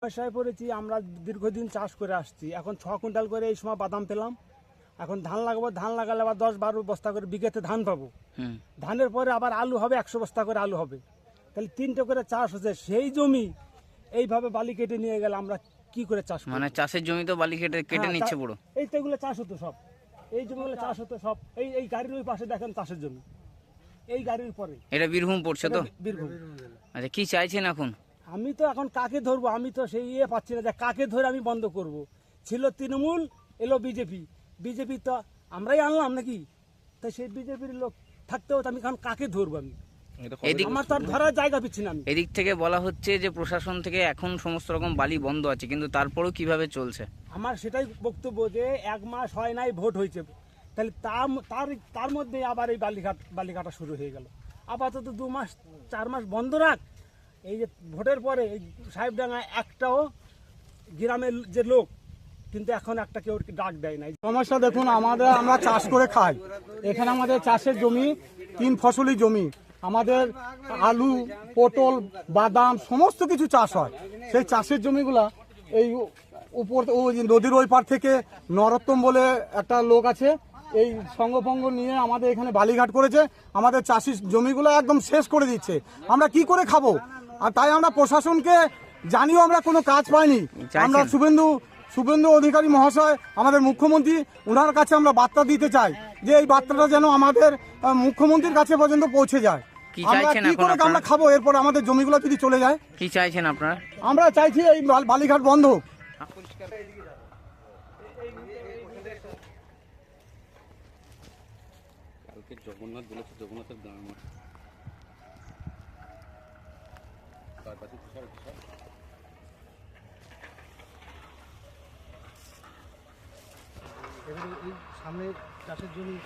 সমস্যায় পড়েছি। আমরা দীর্ঘদিন চাষ করে আসছি, এখন 6 কুইন্টাল করে এই সময় বাদাম পেলাম। এখন ধান লাগাবো, ধান লাগালে আবার 10-12 বস্তা করে বিঘাতে ধান পাবো। ধানের পরে আবার আলু হবে, 100 বস্তা করে আলু হবে। তাহলে 3টে করে চাষ হচ্ছে, সেই জমি এইভাবে বালি কেটে নিয়ে গেলে আমরা কি করে চাষ করব? মানে চাষের জমি তো বালি কেটে নিচ্ছে পুরো। এই তো এগুলো চাষ হতো সব, এই জমিগুলো চাষ হতো সব। এই গাড়ির ওই পাশে দেখেন চাষের জমি, এই গাড়ির পরে। এটা বীরভূম পড়ছে তো? বীরভূম। আচ্ছা, কি চাইছেন এখন? আমি তো এখন কাকে ধরবো, আমি তো সেই পাচ্ছি না যে কাকে ধরে আমি বন্ধ করব। ছিল তৃণমূল, এলো বিজেপি। বিজেপি তো আমরাই আনলাম নাকি? তাই সেই বিজেপির লোক থাকতেও তো আমি এখন কাকে ধরবো? আমি আমার তো আর ধরার জায়গা পিচ্ছি না। এদিক থেকে বলা হচ্ছে যে প্রশাসন থেকে এখন সমস্ত রকম বালি বন্ধ আছে, কিন্তু তারপরেও কিভাবে চলছে? আমার সেটাই বক্তব্য যে 1 মাস হয় নাই ভোট হয়েছে, তাহলে তার মধ্যে আবার এই বালি কাটা শুরু হয়ে গেল। আপাতত 2 মাস 4 মাস বন্ধ রাখ। এই যে ভোটের পরে এই সাহেবডাঙ্গায় একটাও গ্রামের যে লোক কিন্তু এখন একটা কেউ ডাক দেয় নাই। সমস্যা দেখুন, আমরা চাষ করে খাই। এখানে আমাদের চাষের জমি 3 ফসলি জমি। আমাদের আলু, পটল, বাদাম সমস্ত কিছু চাষ হয়। সেই চাষের জমিগুলা এই উপর নদীর ওই পার থেকে নরোত্তম বলে একটা লোক আছে, এই সঙ্গভঙ্গ নিয়ে আমাদের এখানে বালিঘাট করেছে। আমাদের চাষির জমিগুলো একদম শেষ করে দিচ্ছে। আমরা কি করে খাবো? আর তাই আমরা প্রশাসনকে জানিও আমরা কোনো কাজ পাইনি। আমরা শুভেন্দু অধিকারী মহাশয়, আমাদের মুখ্যমন্ত্রী, ওনার কাছে আমরা বার্তা দিতে চাই যে এই বার্তাটা যেন আমাদের মুখ্যমন্ত্রীর কাছে পর্যন্ত পৌঁছে যায়। আমরা কি করে আমরা খাবো এরপর আমাদের জমিগুলো যদি চলে যায়? কি চাইছেন আপনারা? আমরা চাইছি এই বালিঘাট বন্ধ হোক। জগন্নাথ বলেছে, জগন্নাথের গান এবারে এই সামনে চাষের জমি